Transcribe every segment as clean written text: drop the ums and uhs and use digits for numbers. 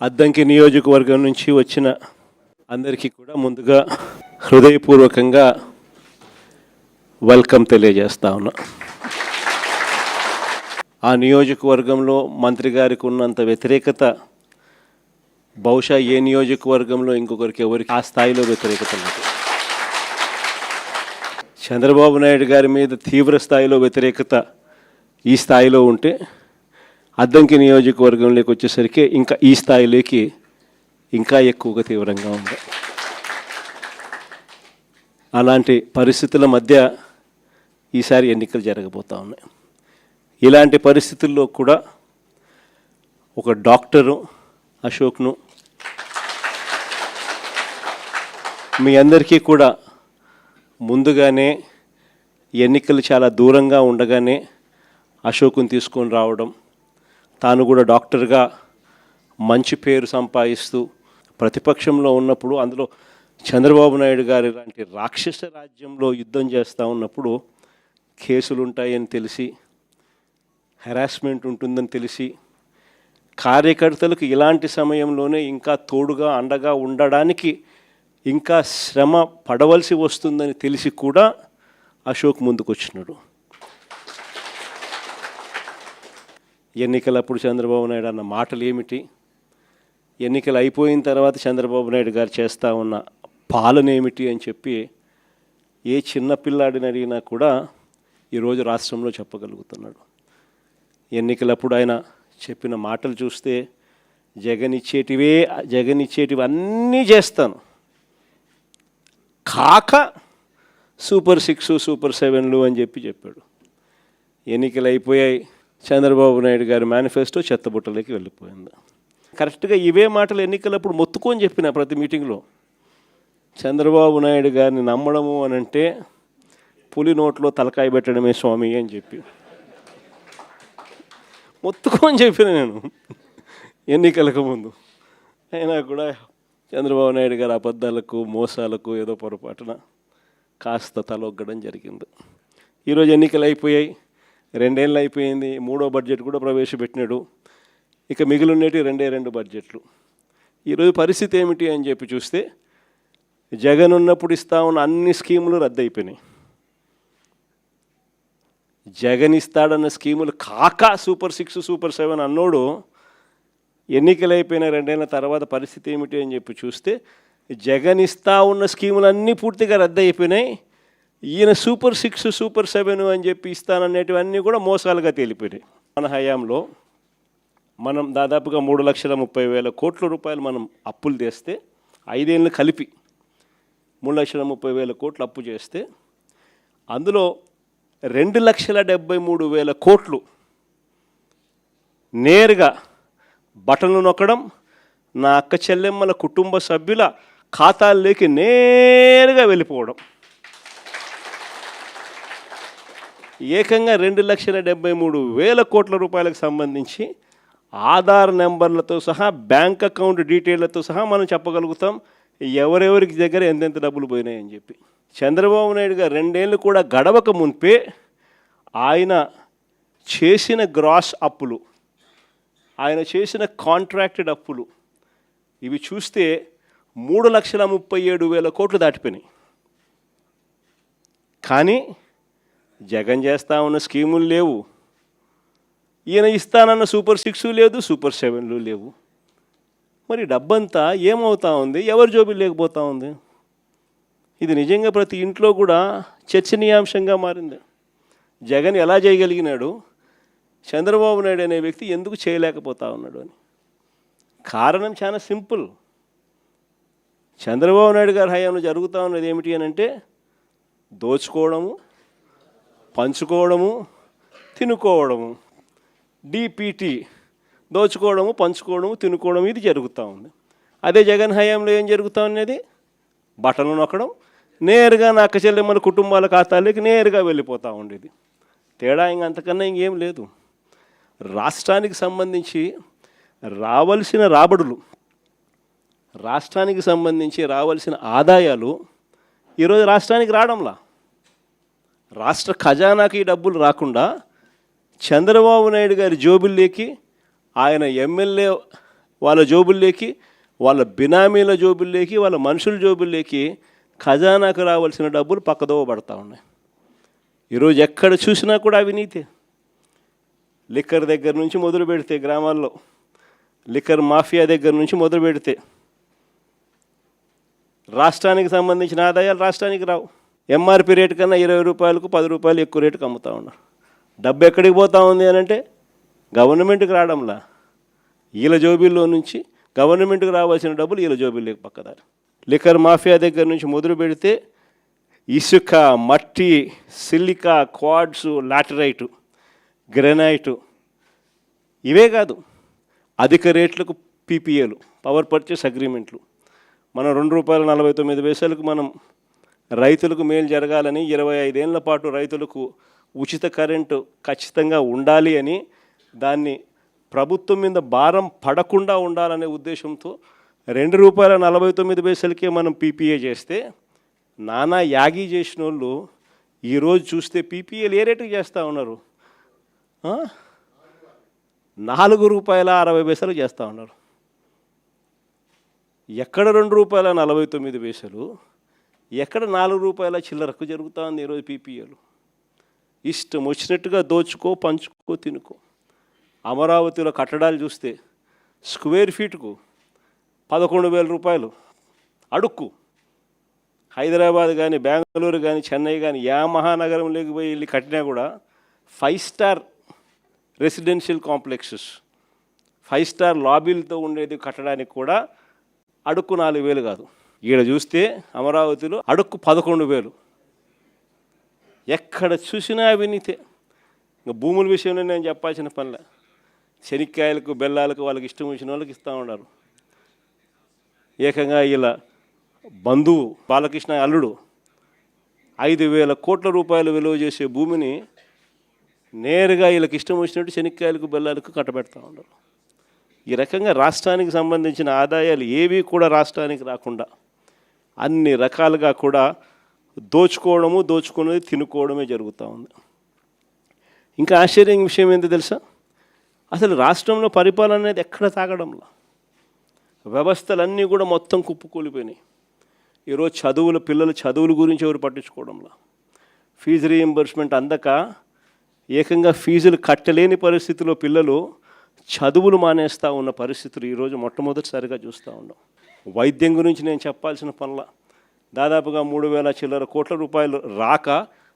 అద్దంకి నియోజకవర్గం నుంచి వచ్చిన అందరికీ కూడా ముందుగా హృదయపూర్వకంగా వెల్కమ్ తెలియజేస్తా ఉన్నా. ఆ నియోజకవర్గంలో మంత్రి గారికి ఉన్నంత వ్యతిరేకత బహుశా ఏ నియోజకవర్గంలో ఇంకొకరికి ఎవరికి ఆ స్థాయిలో వ్యతిరేకత లేదు. చంద్రబాబు నాయుడు గారి మీద తీవ్ర స్థాయిలో వ్యతిరేకత ఈ స్థాయిలో ఉంటే అద్దంకి నియోజకవర్గంలోకి వచ్చేసరికి ఇంకా ఈ స్థాయిలోకి ఇంకా ఎక్కువగా తీవ్రంగా ఉంది. అలాంటి పరిస్థితుల మధ్య ఈసారి ఎన్నికలు జరగబోతూ ఉన్నాయి. ఇలాంటి పరిస్థితుల్లో కూడా ఒక డాక్టరు అశోక్ను మీ అందరికీ కూడా ముందుగానే ఎన్నికలు చాలా దూరంగా ఉండగానే అశోక్ని తీసుకొని రావడం, తాను కూడా డాక్టర్గా మంచి పేరు సంపాదిస్తూ ప్రతిపక్షంలో ఉన్నప్పుడు, అందులో చంద్రబాబు నాయుడు గారి లాంటి రాక్షస రాజ్యంలో యుద్ధం చేస్తూ ఉన్నప్పుడు కేసులు ఉంటాయని తెలిసి, హెరాస్మెంట్ ఉంటుందని తెలిసి, కార్యకర్తలకు ఇలాంటి సమయంలోనే ఇంకా తోడుగా అండగా ఉండడానికి ఇంకా శ్రమ పడవలసి వస్తుందని తెలిసి కూడా అశోక్ ముందుకు వచ్చినాడు. ఎన్నికలప్పుడు చంద్రబాబు నాయుడు అన్న మాటలు ఏమిటి, ఎన్నికలు అయిపోయిన తర్వాత చంద్రబాబు నాయుడు గారు చేస్తూ ఉన్న పాలన ఏమిటి అని చెప్పి ఏ చిన్న పిల్లాడిని అడిగినా కూడా ఈరోజు రాష్ట్రంలో చెప్పగలుగుతున్నాడు. ఎన్నికలప్పుడు ఆయన చెప్పిన మాటలు చూస్తే జగన్ ఇచ్చేటివి అన్నీ చేస్తాను, కాక సూపర్ 6 సూపర్ 7లు అని చెప్పాడు. ఎన్నికలు అయిపోయాయి, చంద్రబాబు నాయుడు గారి మేనిఫెస్టో చెత్తబుట్టలోకి వెళ్ళిపోయింది. కరెక్ట్గా ఇవే మాటలు ఎన్నికలప్పుడు మొత్తుకొని చెప్పిన ప్రతి మీటింగ్లో, చంద్రబాబు నాయుడు గారిని నమ్మడము అని అంటే పులి నోట్లో తలకాయ పెట్టడమే స్వామి అని చెప్పి మొత్తుకొని చెప్పిన నేను ఎన్నికలకు ముందు. అయినా కూడా చంద్రబాబు నాయుడు గారి అబద్ధాలకు మోసాలకు ఏదో పొరపాటున కాస్త తలొగ్గడం జరిగింది. ఈరోజు ఎన్నికలు అయిపోయాయి, 2 ఏళ్ళు అయిపోయింది, 3వ బడ్జెట్ కూడా ప్రవేశపెట్టినాడు. ఇక మిగిలినటి 2 బడ్జెట్లు. ఈరోజు పరిస్థితి ఏమిటి అని చెప్పి చూస్తే, జగన్ ఉన్నప్పుడు ఇస్తా ఉన్న అన్ని స్కీములు రద్దయిపోయినాయి. జగన్ ఇస్తాడన్న స్కీములు కాక సూపర్ 6 సూపర్ 7 అన్నోడు ఎన్నికలు అయిపోయిన 2 ఏళ్ళ తర్వాత పరిస్థితి ఏమిటి అని చెప్పి చూస్తే, జగన్ ఇస్తా ఉన్న స్కీములన్నీ పూర్తిగా రద్దయిపోయినాయి. ఈయన సూపర్ 6 సూపర్ 7 అని చెప్పి ఇస్తాననేటివన్నీ కూడా మోసాలుగా తేలిపోయినాయి. మన హయాంలో మనం దాదాపుగా 3,30,000 కోట్ల రూపాయలు మనం అప్పులు తెస్తే, 5 ఏళ్ళు కలిపి 3,30,000 కోట్లు అప్పు చేస్తే, అందులో 2,73,000 కోట్లు నేరుగా బటన్లు నొక్కడం, నా అక్క చెల్లెమ్మల కుటుంబ సభ్యుల ఖాతాల్లోకి నేరుగా వెళ్ళిపోవడం. ఏకంగా 2,73,000 కోట్ల రూపాయలకు సంబంధించి ఆధార్ నెంబర్లతో సహా, బ్యాంక్ అకౌంట్ డీటెయిల్లతో సహా మనం చెప్పగలుగుతాం ఎవరెవరికి దగ్గర ఎంతెంత డబ్బులు పోయినాయని చెప్పి. చంద్రబాబు నాయుడు గారు 2 ఏళ్ళు కూడా గడవక మునిపే ఆయన చేసిన గ్రాస్ అప్పులు, ఆయన చేసిన కాంట్రాక్టెడ్ అప్పులు ఇవి చూస్తే 3,37,000 కోట్లు దాటిపోయినాయి. కానీ జగన్ చేస్తా ఉన్న స్కీములు లేవు, ఈయన ఇస్తానన్న సూపర్ 6 లేదు, సూపర్ 7లు లేవు. మరి డబ్బంతా ఏమవుతా ఉంది, ఎవరి జోబులు లేకపోతా ఉంది? ఇది నిజంగా ప్రతి ఇంట్లో కూడా చర్చనీయాంశంగా మారింది. జగన్ ఎలా చేయగలిగినాడు, చంద్రబాబు నాయుడు అనే వ్యక్తి ఎందుకు చేయలేకపోతా ఉన్నాడు అని. కారణం చాలా సింపుల్. చంద్రబాబు నాయుడు గారి హయాంలో జరుగుతూ ఉన్నది ఏమిటి అని అంటే, దోచుకోవడము, పంచుకోవడము, తినుకోవడము. డిపిటి, దోచుకోవడము, పంచుకోవడము, తినుకోవడం, ఇది జరుగుతూ ఉంది. అదే జగన్ హయాంలో ఏం జరుగుతూ ఉన్నది, బటన్లు నొక్కడం, నేరుగా నా అక్క చెల్లెమ్మల కుటుంబాల ఖాతాలోకి నేరుగా వెళ్ళిపోతూ ఉండేది. తేడా అంతకన్నా ఇంకేం లేదు. రాష్ట్రానికి సంబంధించి రావాల్సిన రాబడులు, రాష్ట్రానికి సంబంధించి రావాల్సిన ఆదాయాలు ఈరోజు రాష్ట్రానికి రావడంలా. రాష్ట్ర ఖజానాకి డబ్బులు రాకుండా చంద్రబాబు నాయుడు గారి జోబుల్లోకి ఆయన ఎమ్మెల్యే వాళ్ళ జోబుల్లోకి, వాళ్ళ బినామీల జోబుల్లోకి, వాళ్ళ మనుషుల జోబుల్లోకి ఖజానాకు రావాల్సిన డబ్బులు పక్కదోవ పడతా ఉన్నాయి. ఈరోజు ఎక్కడ చూసినా కూడా అవినీతి. లిక్కర్ దగ్గర నుంచి మొదలు పెడితే, గ్రామాల్లో లిక్కర్ మాఫియా దగ్గర నుంచి మొదలు పెడితే రాష్ట్రానికి సంబంధించిన ఆదాయాలు రాష్ట్రానికి రావు. ఎంఆర్పి రేటు కన్నా 20 రూపాయలకు 10 రూపాయలు ఎక్కువ రేటుకి అమ్ముతూ ఉన్నారు. డబ్బు ఎక్కడికి పోతా ఉంది అని అంటే గవర్నమెంట్కి రావడంలా, వీళ్ళ జోబీల్లో నుంచి గవర్నమెంట్కి రావాల్సిన డబ్బులు వీళ్ళ జోబీల్లోకి పక్కదారు. లిక్కర్ మాఫియా దగ్గర నుంచి మొదలు పెడితే ఇసుక, మట్టి, సిలికా, క్వాడ్స్, లాటరైటు, గ్రెనైటు, ఇవే కాదు అధిక రేట్లకు పీపీఏలు, పవర్ పర్చేస్ అగ్రిమెంట్లు. మనం ₹2.49 మనం రైతులకు మేలు జరగాలని 25 ఏళ్ల పాటు రైతులకు ఉచిత కరెంటు ఖచ్చితంగా ఉండాలి అని, దాన్ని ప్రభుత్వం మీద భారం పడకుండా ఉండాలనే ఉద్దేశంతో ₹2.49కే మనం పీపీఏ చేస్తే, నానా యాగి చేసిన వాళ్ళు ఈరోజు చూస్తే పీపీఏలు ఏ రేటుకి చేస్తూ ఉన్నారు? ₹4.60 చేస్తూ ఉన్నారు. ఎక్కడ ₹2.49, ఎక్కడ ₹4 చిల్లరకు జరుగుతూ ఉంది ఈరోజు పీపీఏలు. ఇష్టం వచ్చినట్టుగా దోచుకో, పంచుకో, తినుకో. అమరావతిలో కట్టడాలు చూస్తే స్క్వేర్ ఫీట్కు ₹11,000 అడుక్కు. హైదరాబాద్ కానీ, బెంగళూరు కానీ, చెన్నై కానీ, మహానగరంలోకి పోయి వెళ్ళి కట్టినా కూడా 5 స్టార్ రెసిడెన్షియల్ కాంప్లెక్సెస్, 5 స్టార్ లాబీలతో ఉండేది కట్టడానికి కూడా అడుక్కు 4,000 కాదు. ఈడ చూస్తే అమరావతిలో అడుక్కు 11,000. ఎక్కడ చూసినా అవినీతే. ఇంకా భూముల విషయంలో నేను చెప్పాల్సిన పనిలే. శనిక్కాయలకు, బెల్లాలకు వాళ్ళకి ఇష్టం వచ్చిన వాళ్ళకి ఇస్తూ ఉన్నారు. ఏకంగా ఇలా బంధువు బాలకృష్ణ అల్లుడు 5,000 కోట్ల రూపాయలు విలువ చేసే భూమిని నేరుగా వీళ్ళకి ఇష్టం వచ్చినట్టు శనిక్కాయలకు, బెల్లాలకు కట్టబెడతా ఉన్నారు. ఈ రకంగా రాష్ట్రానికి సంబంధించిన ఆదాయాలు ఏవి కూడా రాష్ట్రానికి రాకుండా అన్ని రకాలుగా కూడా దోచుకోవడము, దోచుకున్నది తినుకోవడమే జరుగుతూ ఉంది. ఇంకా ఆశ్చర్యం విషయం ఏంటో తెలుసా? అసలు రాష్ట్రంలో పరిపాలన అనేది ఎక్కడ తాగడంలా, వ్యవస్థలన్నీ కూడా మొత్తం కుప్పకూలిపోయినాయి. ఈరోజు పిల్లల చదువుల గురించి ఎవరు పట్టించుకోవడంలా, ఫీజు రీయింబర్స్మెంట్ అందక ఏకంగా ఫీజులు కట్టలేని పరిస్థితిలో పిల్లలు చదువులు మానేస్తూ ఉన్న పరిస్థితులు ఈరోజు మొట్టమొదటిసారిగా చూస్తూ ఉన్నాం. వైద్యం గురించి నేను చెప్పాల్సిన పనుల దాదాపుగా 3,000 చిల్లర కోట్ల రూపాయలు రాక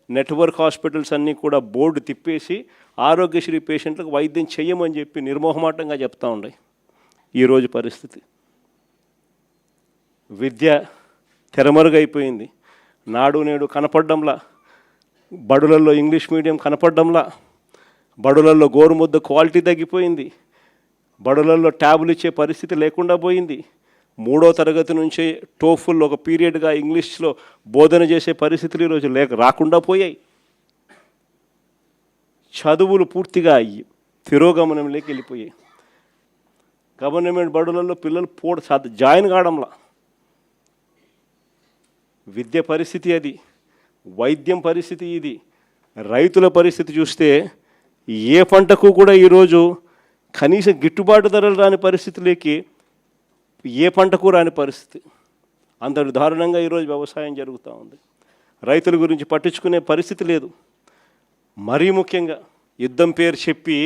నెట్వర్క్ హాస్పిటల్స్ అన్నీ కూడా బోర్డు తిప్పేసి ఆరోగ్యశ్రీ పేషెంట్లకు వైద్యం చెయ్యమని చెప్పి నిర్మోహమాటంగా చెప్తూ ఉన్నాయి. ఈరోజు పరిస్థితి విద్య తెరమరుగైపోయింది. నాడు నేడు కనపడ్డంలా, బడులలో ఇంగ్లీష్ మీడియం కనపడ్డంలా, బడులలో గోరుముద్ద క్వాలిటీ తగ్గిపోయింది, బడులలో ట్యాబులు ఇచ్చే పరిస్థితి లేకుండా పోయింది. 3వ తరగతి నుంచే టోఫుల్ ఒక పీరియడ్గా ఇంగ్లీష్లో బోధన చేసే పరిస్థితులు ఈరోజు రాకుండా పోయాయి. చదువులు పూర్తిగా తిరోగమనంలోకి వెళ్ళిపోయాయి. గవర్నమెంట్ బడులలో పిల్లలు జాయిన్ కావడంలా. విద్య పరిస్థితి అది, వైద్యం పరిస్థితి ఇది. రైతుల పరిస్థితి చూస్తే ఏ పంటకు కూడా ఈరోజు కనీసం గిట్టుబాటు ధరలు రాని పరిస్థితిలోకి ఏ పంటకు రాని పరిస్థితి. అంతటి దారుణంగా ఈరోజు వ్యవసాయం జరుగుతూ ఉంది. రైతుల గురించి పట్టించుకునే పరిస్థితి లేదు. మరీ ముఖ్యంగా యుద్ధం పేరు చెప్పి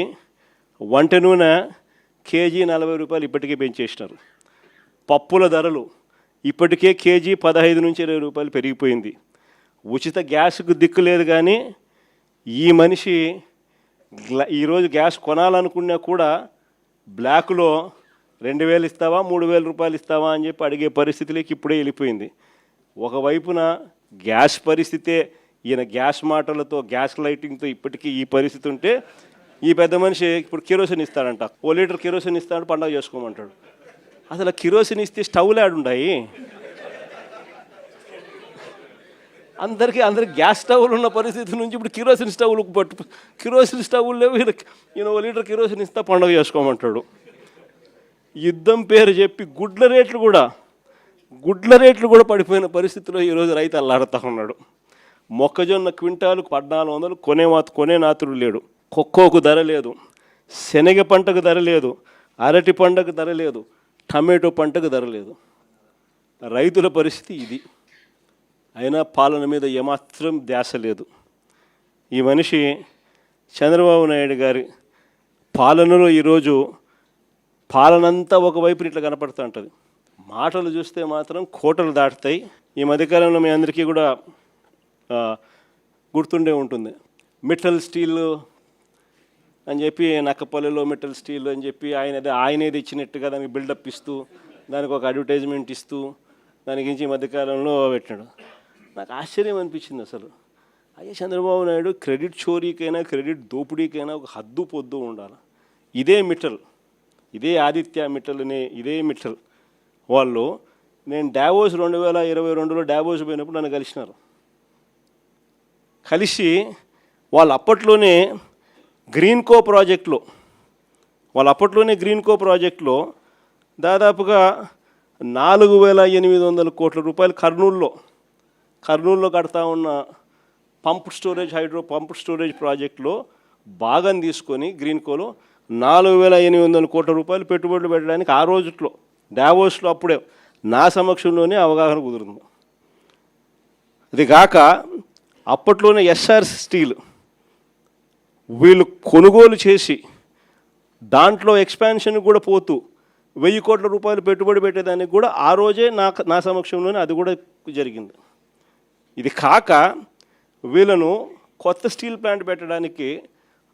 వంట నూనె కేజీ ₹40 ఇప్పటికే పెంచేసినారు. పప్పుల ధరలు ఇప్పటికే కేజీ ₹15 నుంచి ₹20 పెరిగిపోయింది. ఉచిత గ్యాస్కు దిక్కు లేదు. కానీ ఈ మనిషి ఈరోజు గ్యాస్ కొనాలనుకున్నా కూడా బ్లాక్లో 2,000 ఇస్తావా, ₹3,000 ఇస్తావా అని చెప్పి అడిగే పరిస్థితిలోకి ఇప్పుడే వెళ్ళిపోయింది. ఒకవైపున గ్యాస్ పరిస్థితే, ఈయన గ్యాస్ మాటలతో, గ్యాస్ లైటింగ్తో ఇప్పటికీ ఈ పరిస్థితి ఉంటే, ఈ పెద్ద మనిషి ఇప్పుడు కిరోసిన్ ఇస్తాడంట. 1 లీటర్ కిరోసిన్ ఇస్తాడు, పండగ చేసుకోమంటాడు. అసలు కిరోసిన్ ఇస్తే స్టవ్లు ఆడుండాయి. అందరికీ గ్యాస్ స్టవ్లు ఉన్న పరిస్థితి నుంచి ఇప్పుడు కిరోసిన్ స్టవ్లు లేవు. ఈయన 1 లీటర్ కిరోసిన్ ఇస్తా, పండగ చేసుకోమంటాడు. యుద్ధం పేరు చెప్పి గుడ్ల రేట్లు కూడా పడిపోయిన పరిస్థితిలో ఈరోజు రైతు అల్లాడుతూ ఉన్నాడు. మొక్కజొన్న క్వింటాలు 1,400 కొనే నాతుడు లేడు. కొక్కోకు ధర లేదు, శనగ పంటకు ధర లేదు, అరటి పంటకు ధర లేదు, టమాటో పంటకు ధర లేదు. రైతుల పరిస్థితి ఇది. అయినా పాలన మీద ఏమాత్రం ధ్యాస లేదు. ఈ మనిషి చంద్రబాబు నాయుడు గారి పాలనలో ఈరోజు పాలనంతా ఒకవైపు ఇట్లా కనపడుతూ ఉంటుంది. మాటలు చూస్తే మాత్రం కోటలు దాటుతాయి. ఈ మధ్యకాలంలో మీ అందరికీ కూడా గుర్తుండే ఉంటుంది. మెటల్ స్టీల్ అని చెప్పి నక్కపల్లిలో మెటల్ స్టీల్ అని చెప్పి ఆయనేది ఇచ్చినట్టుగా దానికి బిల్డప్ ఇస్తూ దానికి ఒక అడ్వర్టైజ్మెంట్ ఇస్తూ దాని గురించి ఈ మధ్యకాలంలో పెట్టాడు. నాకు ఆశ్చర్యం అనిపించింది అసలు. అయ్యే చంద్రబాబు నాయుడు క్రెడిట్ చోరీకైనా క్రెడిట్ దోపిడీకైనా ఒక హద్దు పొద్దు ఉండాలి. ఇదే మిట్టల్, ఇదే ఆదిత్య మిట్టల్ అనే ఇదే మిట్టల్ వాళ్ళు నేను డావోస్ 2022లో డావోస్ పోయినప్పుడు నన్ను కలిసినారు. కలిసి వాళ్ళు అప్పట్లోనే గ్రీన్కో ప్రాజెక్టులో దాదాపుగా 4,800 కోట్ల రూపాయలు కర్నూలులో కడతా ఉన్న పంప్ స్టోరేజ్ ప్రాజెక్టులో భాగం తీసుకొని గ్రీన్కోలో 4,800 కోట్ల రూపాయలు పెట్టుబడులు పెట్టడానికి ఆ రోజుట్లో డావోస్లో అప్పుడే నా సమక్షంలోనే అవగాహన కుదురుంది. అది కాక అప్పట్లోనే ఎస్ఆర్ స్టీల్ వీళ్ళు కొనుగోలు చేసి దాంట్లో ఎక్స్పాన్షన్ కూడా పోతూ 1,000 కోట్ల రూపాయలు పెట్టుబడి పెట్టేదానికి కూడా ఆ రోజే నా సమక్షంలోనే అది కూడా జరిగింది. ఇది కాక వీళ్ళను కొత్త స్టీల్ ప్లాంట్ పెట్టడానికి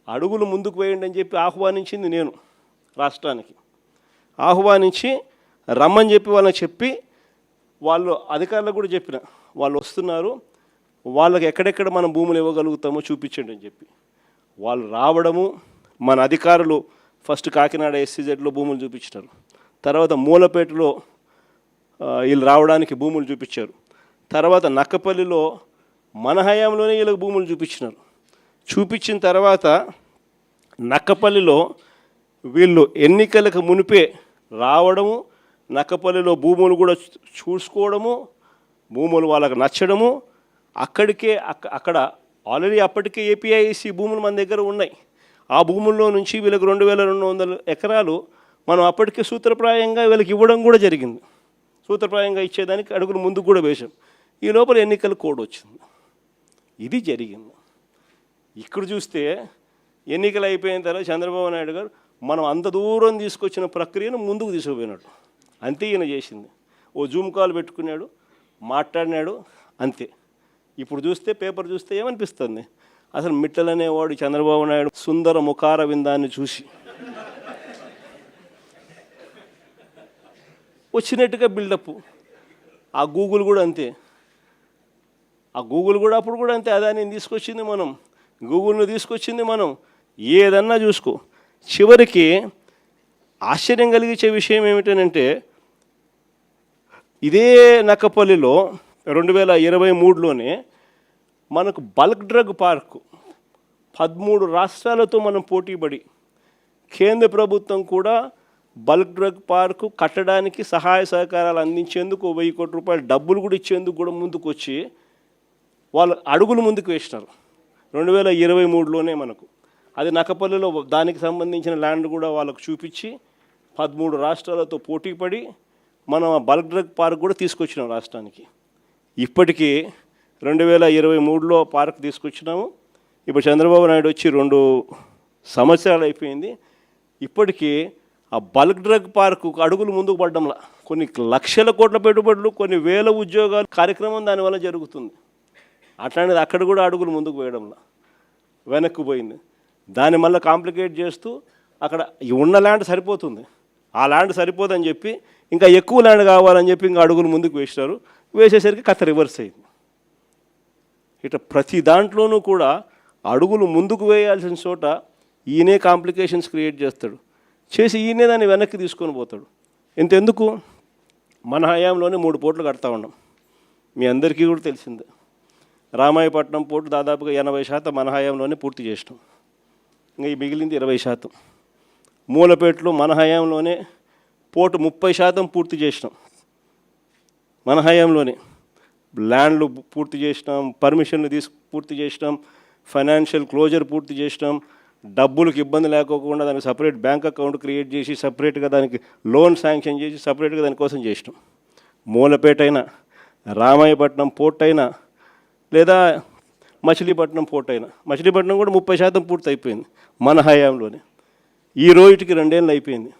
అడుగులు ముందుకు వేయండి అని చెప్పి ఆహ్వానించింది నేను. రాష్ట్రానికి ఆహ్వానించి రమ్మని చెప్పి వాళ్ళని చెప్పి వాళ్ళు అధికారులకు కూడా చెప్పిన వాళ్ళు వస్తున్నారు, వాళ్ళకి ఎక్కడెక్కడ మనం భూములు ఇవ్వగలుగుతామో చూపించండి అని చెప్పి వాళ్ళు రావడము. మన అధికారులు ఫస్ట్ కాకినాడ SCZలో భూములు చూపించినారు, తర్వాత మూలపేటలో వీళ్ళు రావడానికి భూములు చూపించారు, తర్వాత నక్కపల్లిలో మన హయాంలోనే వీళ్ళకి భూములు చూపించినారు. చూపించిన తర్వాత నక్కపల్లిలో వీళ్ళు ఎన్నికలకు మునిపే రావడము, నక్కపల్లిలో భూములు కూడా చూసుకోవడము, భూములు వాళ్ళకు నచ్చడము, అక్కడ ఆల్రెడీ అప్పటికే APIC భూములు మన దగ్గర ఉన్నాయి. ఆ భూముల్లో నుంచి వీళ్ళకి 2,200 ఎకరాలు మనం అప్పటికే సూత్రప్రాయంగా వీళ్ళకి ఇవ్వడం కూడా జరిగింది. సూత్రప్రాయంగా ఇచ్చేదానికి అడుగులు ముందుకు కూడా వేశాం. ఈ లోపల ఎన్నికల కోడ్ వచ్చింది. ఇది జరిగింది. ఇక్కడ చూస్తే ఎన్నికలు అయిపోయిన తర్వాత చంద్రబాబు నాయుడు గారు మనం అంత దూరం తీసుకొచ్చిన ప్రక్రియను ముందుకు తీసుకుపోయినాడు. అంతే ఈయన చేసింది. ఓ జూమ్ కాల్ పెట్టుకున్నాడు, మాట్లాడినాడు, అంతే. ఇప్పుడు చూస్తే పేపర్ చూస్తే ఏమనిపిస్తుంది, అసలు మిట్టల్ అనేవాడు చంద్రబాబు నాయుడు సుందర ముఖార విందాన్ని చూసి వచ్చినట్టుగా బిల్డప్. ఆ గూగుల్ కూడా అంతే, అప్పుడు కూడా అంతే. అదాన్ని తీసుకొచ్చింది మనం, గూగుల్ని తీసుకొచ్చింది మనం. ఏదన్నా చూసుకో. చివరికి ఆశ్చర్యం కలిగించే విషయం ఏమిటనంటే ఇదే నక్కపల్లిలో 2023లోనే మనకు బల్క్ డ్రగ్ పార్కు 13 రాష్ట్రాలతో మనం పోటీపడి కేంద్ర ప్రభుత్వం కూడా బల్క్ డ్రగ్ పార్కు కట్టడానికి సహాయ సహకారాలు అందించేందుకు 1,000 కోట్ల రూపాయలు డబ్బులు కూడా ఇచ్చేందుకు కూడా ముందుకు వచ్చి వాళ్ళు అడుగులు ముందుకు వేసినారు 2023లోనే. మనకు అది నక్కపల్లిలో దానికి సంబంధించిన ల్యాండ్ కూడా వాళ్ళకు చూపించి 13 రాష్ట్రాలతో పోటీపడి మనం ఆ బల్క్ డ్రగ్ పార్క్ కూడా తీసుకొచ్చినాం రాష్ట్రానికి. ఇప్పటికీ 2023లో పార్క్ తీసుకొచ్చినాము. ఇప్పుడు చంద్రబాబు నాయుడు వచ్చి 2 సంవత్సరాలు అయిపోయింది. ఇప్పటికీ ఆ బల్క్ డ్రగ్ పార్కు అడుగులు ముందుకు పడ్డంలా కొన్ని లక్షల కోట్ల పెట్టుబడులు, కొన్ని వేల ఉద్యోగాలు కార్యక్రమం దానివల్ల జరుగుతుంది. అట్లాంటిది అక్కడ కూడా అడుగులు ముందుకు వేయడంలా వెనక్కి పోయింది. దాన్ని మళ్ళీ కాంప్లికేట్ చేస్తూ అక్కడ ఉన్న ల్యాండ్ సరిపోతుంది, ఆ ల్యాండ్ సరిపోదని చెప్పి ఇంకా ఎక్కువ ల్యాండ్ కావాలని చెప్పి ఇంకా అడుగులు ముందుకు వేసినారు. వేసేసరికి కథ రివర్స్ అయింది. ఇట్లా ప్రతి దాంట్లోనూ కూడా అడుగులు ముందుకు వేయాల్సిన చోట ఈయనే కాంప్లికేషన్స్ క్రియేట్ చేస్తాడు, చేసి ఈయనే దాన్ని వెనక్కి తీసుకొని పోతాడు. ఇంతెందుకు, మన హయాంలోనే 3 పోర్టులు కడతా ఉన్నాం. మీ అందరికీ కూడా తెలిసిందే. రామాయపట్నం పోర్టు దాదాపుగా 80% మన హయాంలోనే పూర్తి చేసినాం. ఇంకా ఈ మిగిలింది 20%. మూలపేటలో మన హయాంలోనే పోర్టు 30% పూర్తి చేసినాం. మన హయాంలోనే ల్యాండ్లు పూర్తి చేసినాం, పర్మిషన్లు పూర్తి చేసినాం, ఫైనాన్షియల్ క్లోజర్ పూర్తి చేసినాం, డబ్బులకు ఇబ్బంది లేకోకుండా దానికి సపరేట్ బ్యాంక్ అకౌంట్ క్రియేట్ చేసి సపరేట్గా దానికి లోన్ శాంక్షన్ చేసి సపరేట్గా దానికోసం చేసినాం. మూలపేట అయినా, రామాయపట్నం పోర్ట్ అయినా, లేదా మచిలీపట్నం పోర్ట్ అయినా. మచిలీపట్నం కూడా 30% పూర్తి అయిపోయింది మన హయాంలోనే. ఈ రోజుకి 2 ఏళ్ళు అయిపోయింది.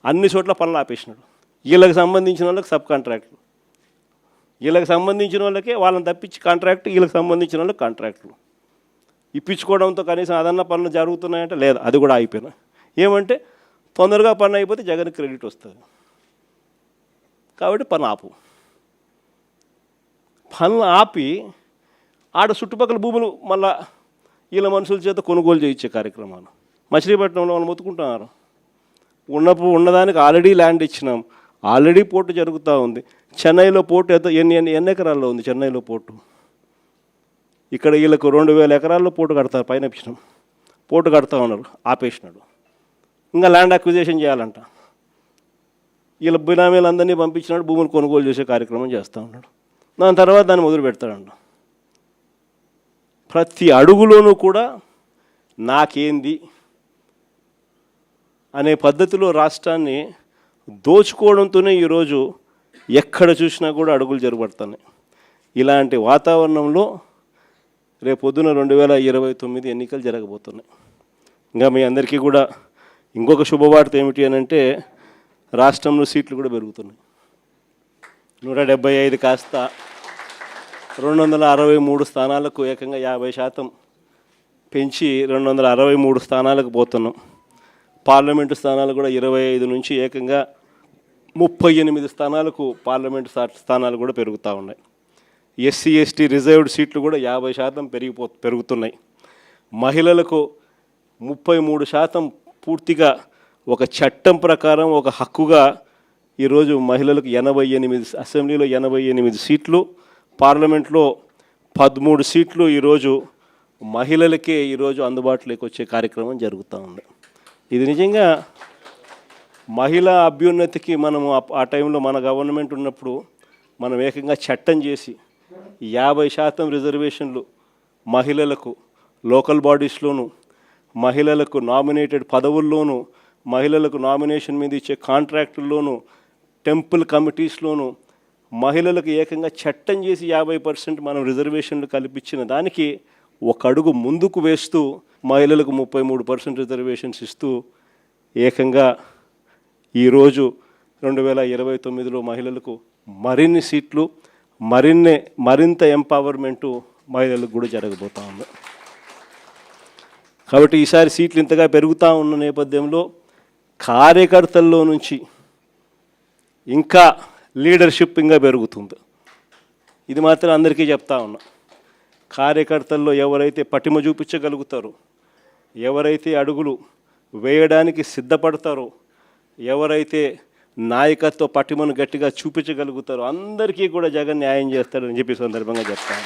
అన్ని చోట్ల పనులు ఆపేసినాడు. వీళ్ళకి సంబంధించిన వాళ్ళకి సబ్ కాంట్రాక్టులు, వీళ్ళకి సంబంధించిన వాళ్ళకే వాళ్ళని తప్పించి కాంట్రాక్ట్, వీళ్ళకి సంబంధించిన వాళ్ళకి కాంట్రాక్టులు ఇప్పించుకోవడంతో కనీసం అదన్న పనులు జరుగుతున్నాయంటే లేదు, అది కూడా అయిపోయినా. ఏమంటే తొందరగా పని అయిపోతే జగన్ క్రెడిట్ వస్తుంది కాబట్టి పని ఆపు. పనులు ఆపి ఆడ చుట్టుపక్కల భూములు మళ్ళా వీళ్ళ మనుషుల చేత కొనుగోలు చేయించే కార్యక్రమాలు. మచిలీపట్నంలో వాళ్ళు మొత్తుకుంటున్నారు. ఉన్నదానికి ఆల్రెడీ ల్యాండ్ ఇచ్చినాం, ఆల్రెడీ పోర్టు జరుగుతూ ఉంది. చెన్నైలో పోర్టు ఎన్ని ఎకరాల్లో ఉంది చెన్నైలో పోర్టు? ఇక్కడ వీళ్ళకు 2000 ఎకరాల్లో పోర్టు కడతారు, పైన ఇచ్చినాం. పోర్టు కడతా ఉన్నారు, ఆపేసినాడు. ఇంకా ల్యాండ్ అక్విజిషన్ చేయాలంట. వీళ్ళ బినామీలందరినీ పంపించినాడు, భూములు కొనుగోలు చేసే కార్యక్రమం చేస్తూ ఉన్నాడు. దాని తర్వాత దాన్ని మొదలు పెడతాడంట. ప్రతి అడుగులోనూ కూడా నాకేంది అనే పద్ధతిలో రాష్ట్రాన్ని దోచుకోవడంతోనే ఈరోజు ఎక్కడ చూసినా కూడా అడుగులు జరగబడుతున్నాయి. ఇలాంటి వాతావరణంలో రేపొద్దున 2029 ఎన్నికలు జరగబోతున్నాయి. ఇంకా మీ అందరికీ కూడా ఇంకొక శుభవార్త ఏమిటి అని అంటే, రాష్ట్రంలో సీట్లు కూడా పెరుగుతున్నాయి. 175 కాస్త 263 స్థానాలకు ఏకంగా 50% పెంచి 263 స్థానాలకు పోతున్నాం. పార్లమెంటు స్థానాలు కూడా 25 నుంచి ఏకంగా 38 స్థానాలకు పార్లమెంటు స్థానాలు కూడా పెరుగుతూ ఉన్నాయి. ఎస్సీ ఎస్టీ రిజర్వ్డ్ సీట్లు కూడా 50% పెరుగుతున్నాయి. మహిళలకు 33% పూర్తిగా ఒక చట్టం ప్రకారం ఒక హక్కుగా ఈరోజు మహిళలకు 88 అసెంబ్లీలో 88 సీట్లు, పార్లమెంట్లో 13 సీట్లు ఈరోజు మహిళలకే ఈరోజు అందుబాటులోకి వచ్చే కార్యక్రమం జరుగుతూ ఉంది. ఇది నిజంగా మహిళా అభ్యున్నతికి మనము ఆ టైంలో మన గవర్నమెంట్ ఉన్నప్పుడు మనం ఏకంగా చట్టం చేసి 50% రిజర్వేషన్లు మహిళలకు లోకల్ బాడీస్లోను, మహిళలకు నామినేటెడ్ పదవుల్లోనూ, మహిళలకు నామినేషన్ మీద ఇచ్చే కాంట్రాక్టుల్లోనూ, టెంపుల్ కమిటీస్లోనూ మహిళలకు ఏకంగా చట్టం చేసి 50% మనం రిజర్వేషన్లు కల్పించిన దానికి ఒక అడుగు ముందుకు వేస్తూ మహిళలకు 33% రిజర్వేషన్స్ ఇస్తూ ఏకంగా ఈరోజు 2029లో మహిళలకు మరిన్ని సీట్లు, మరింత ఎంపవర్మెంటు మహిళలకు కూడా జరగబోతూ ఉంది. కాబట్టి ఈసారి సీట్లు ఇంతగా పెరుగుతూ ఉన్న నేపథ్యంలో కార్యకర్తల్లో నుంచి ఇంకా లీడర్షిప్ ఇంకా పెరుగుతుంది. ఇది మాత్రం అందరికీ చెప్తా ఉన్నా. కార్యకర్తల్లో ఎవరైతే పటిమ చూపించగలుగుతారో, ఎవరైతే అడుగులు వేయడానికి సిద్ధపడతారో, ఎవరైతే నాయకత్వ పటిమను గట్టిగా చూపించగలుగుతారో అందరికీ కూడా జగన్ న్యాయం చేస్తాడని చెప్పి సందర్భంగా చెప్తాను.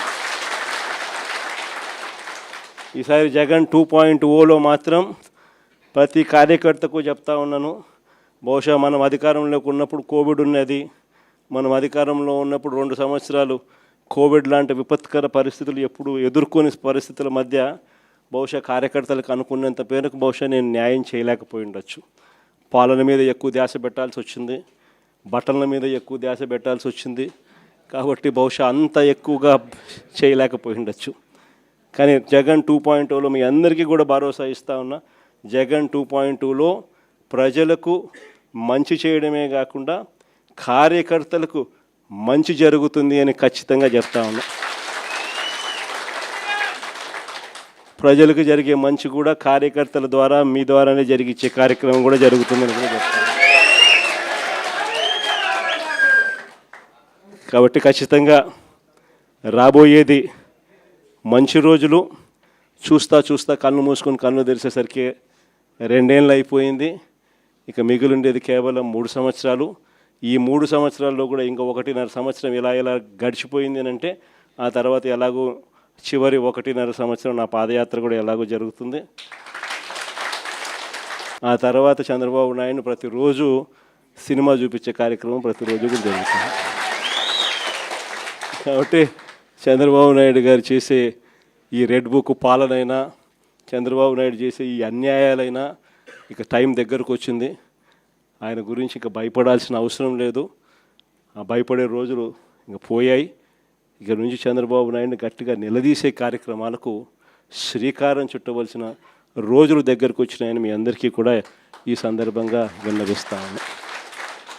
ఈసారి జగన్ 2.0లో మాత్రం ప్రతి కార్యకర్తకు చెప్తా ఉన్నాను. బహుశా మనం అధికారంలోకి ఉన్నప్పుడు కోవిడ్ ఉన్నది, మనం అధికారంలో ఉన్నప్పుడు 2 సంవత్సరాలు కోవిడ్ లాంటి విపత్కర పరిస్థితులు ఎప్పుడు ఎదుర్కొని పరిస్థితుల మధ్య బహుశా కార్యకర్తలకు అనుకున్నంత పేరుకు బహుశా నేను న్యాయం చేయలేకపోయి ఉండొచ్చు. పాలన మీద ఎక్కువ ధ్యాస పెట్టాల్సి వచ్చింది, బట్టల మీద ఎక్కువ ధ్యాస పెట్టాల్సి వచ్చింది. కాబట్టి బహుశా అంత ఎక్కువగా చేయలేకపోయి ఉండొచ్చు. కానీ జగన్ 2.0లో మీ అందరికీ కూడా భరోసా ఇస్తా ఉన్నా. జగన్ 2.0లో ప్రజలకు మంచి చేయడమే కాకుండా కార్యకర్తలకు మంచి జరుగుతుంది అని ఖచ్చితంగా చెప్తా ఉన్నా. ప్రజలకు జరిగే మంచి కూడా కార్యకర్తల ద్వారా మీ ద్వారానే జరిగించే కార్యక్రమం కూడా జరుగుతుందని కూడా చెప్తాను. కాబట్టి ఖచ్చితంగా రాబోయేది మంచి రోజులు. చూస్తా కళ్ళు మూసుకొని కళ్ళు తెరిచేసరికి 2 ఏళ్ళు అయిపోయింది. ఇక మిగిలిండేది కేవలం 3 సంవత్సరాలు. ఈ 3 సంవత్సరాల్లో కూడా ఇంకా 1.5 సంవత్సరం ఇలా గడిచిపోయింది అని అంటే ఆ తర్వాత ఎలాగో చివరి 1.5 సంవత్సరం నా పాదయాత్ర కూడా ఎలాగో జరుగుతుంది. ఆ తర్వాత చంద్రబాబు నాయుడు ప్రతిరోజు సినిమా చూపించే కార్యక్రమం ప్రతిరోజు కూడా జరుగుతుంది. కాబట్టి చంద్రబాబు నాయుడు గారు చేసే ఈ రెడ్ బుక్ పాలనైనా, చంద్రబాబు నాయుడు చేసే ఈ అన్యాయాలైనా ఇక టైం దగ్గరకు వచ్చింది. ఆయన గురించి ఇక భయపడాల్సిన అవసరం లేదు. ఆ భయపడే రోజులు ఇంక పోయాయి. ఇక నుంచి చంద్రబాబు నాయుడిని గట్టిగా నిలదీసే కార్యక్రమాలకు శ్రీకారం చుట్టవలసిన రోజులు దగ్గరకు వచ్చినాయని మీ అందరికీ కూడా ఈ సందర్భంగా విన్నవిస్తాను.